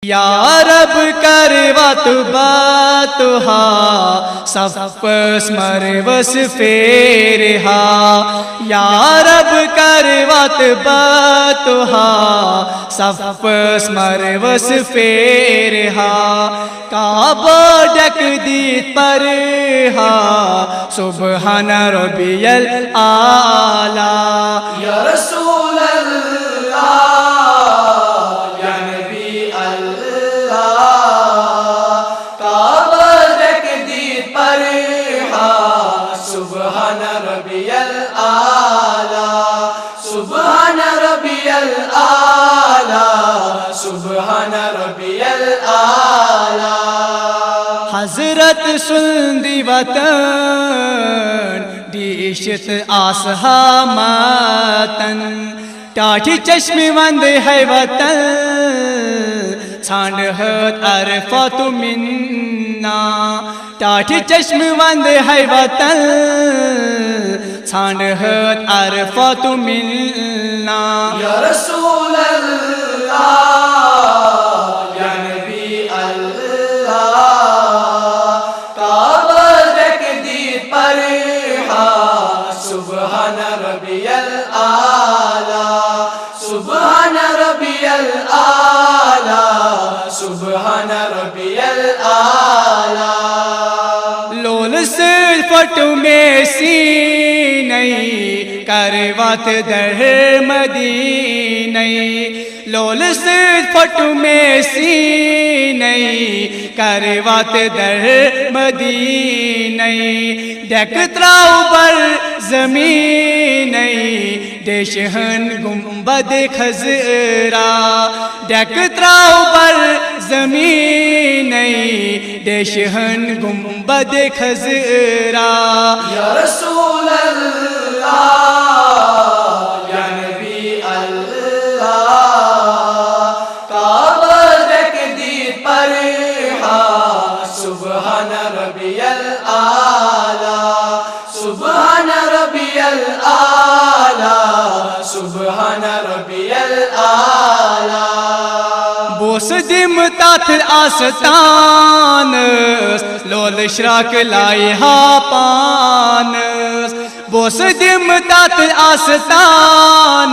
یا رب کروات باتها سفس مروس فیرها یا رب کروات باتها سفس مروس فیرها کعبہ ڈک دیت پرها سبحان ربی الاعلی یا رسول اللہ یا نبی اللہ کعبہ ڈک دیت پرها سبحان ربی الاعلی سبحان ربی الاعلی سبحان ربی الاعلی حضرت سندی وطن دیشت آسہا ماتن ٹاٹھی چشمی وند ہے وطن چھانڈہت عرفات منا ٹاٹھی چشمی وند ہے وطن چھانڈہت عرفات منا یا رسول اللہ یا نبی اللہ کعبہ ڈک دیت پرها سبحان ربی الاعلی سبحان ربی الاعلی سبحان ربی الاعلی لول سے فٹو میں سینئی کروات در مدینئی لول سے فٹو میں سینئی کروات در مدینئی ڈکتراؤ بر زمینئی دیشہن گنبد خزرا ڈکتراؤ بر زمینئی دیشہن گنبد خزرا یا رسول اللہ یا نبی اللہ کعبہ ڈک دیت پرها سبحان ربی الاعلی سبحان ربی الاعلی سبحان ربی الاعلی بوس دم تاتھ آستانس لول اشراک لائی ہا پانس بوس دم تاتھ آستانس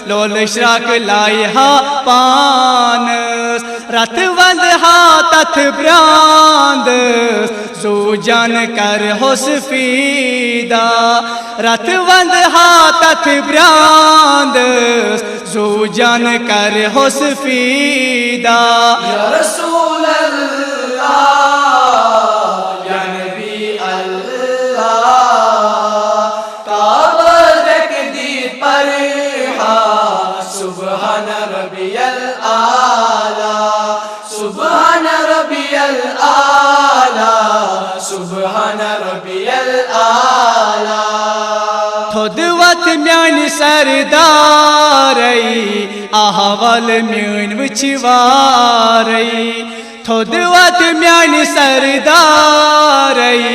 لول اشراک لائی ہا پانس رت وند ہا تتھ براندس زو جان کر حس فیدا رت وند ہا تتھ براندس زو جان کر حس فیدا یا رسول اللہ یا نبی اللہ کعبہ ڈک دیت پرها سبحان ربی الاعلی سبحان ربی الاعلی سبحان ربی الاعلی تھود وقت میانی سردارئی احوال میان وچوارئی تھود وقت میانی سردارئی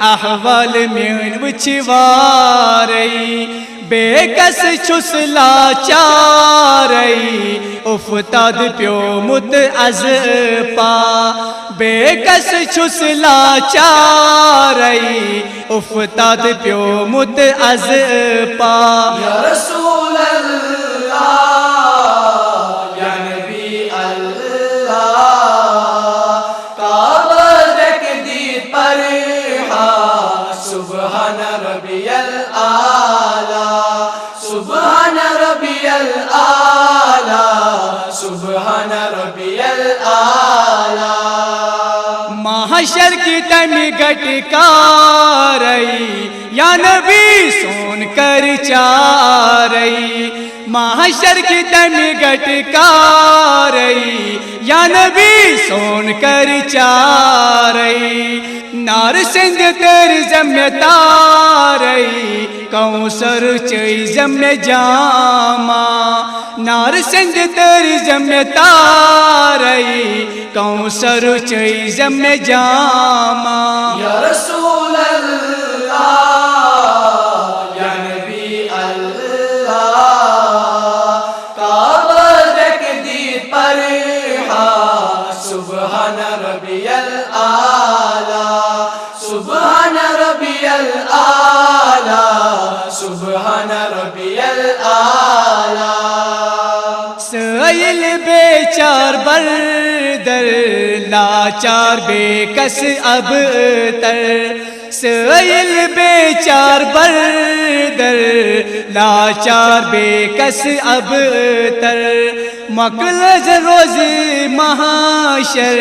احوال میان وچوارئی بے کس چھس لاچارئی افتاد پیومت از پا بے کس چھس لاچارئی افتاد پیومت از پا یا رسول اللہ یا نبی اللہ کعبہ ڈک دیت پرها سبحان ربی الاعلی سبحان ربی الاعلی سبحان ربی الاعلی محشر کی تمی گٹکارئی یا نبی سون کر چارئی محشر کی تمی گٹکارئی یا نبی سون کر چارئی نار سندھ تیری ذمہ تارئی کوثر چئی ذمہ جاما نار سندھ تیری ذمہ تارئی کوثر چئی ذمہ جاما یا رسول اللہ یا نبی اللہ کعبہ ڈک دیت پرها الآلہ سبحان ربی الآلہ سائل بیچار بردر لاچار بے کس اب تر سائل بیچار بردر لاچار بے کس اب تر مقلز روز محاشر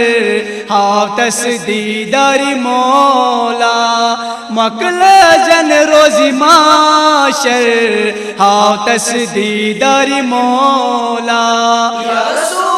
ہاتس دیداری مولا مقلزن روز محاشر ہاتس دیداری مولا یا رسول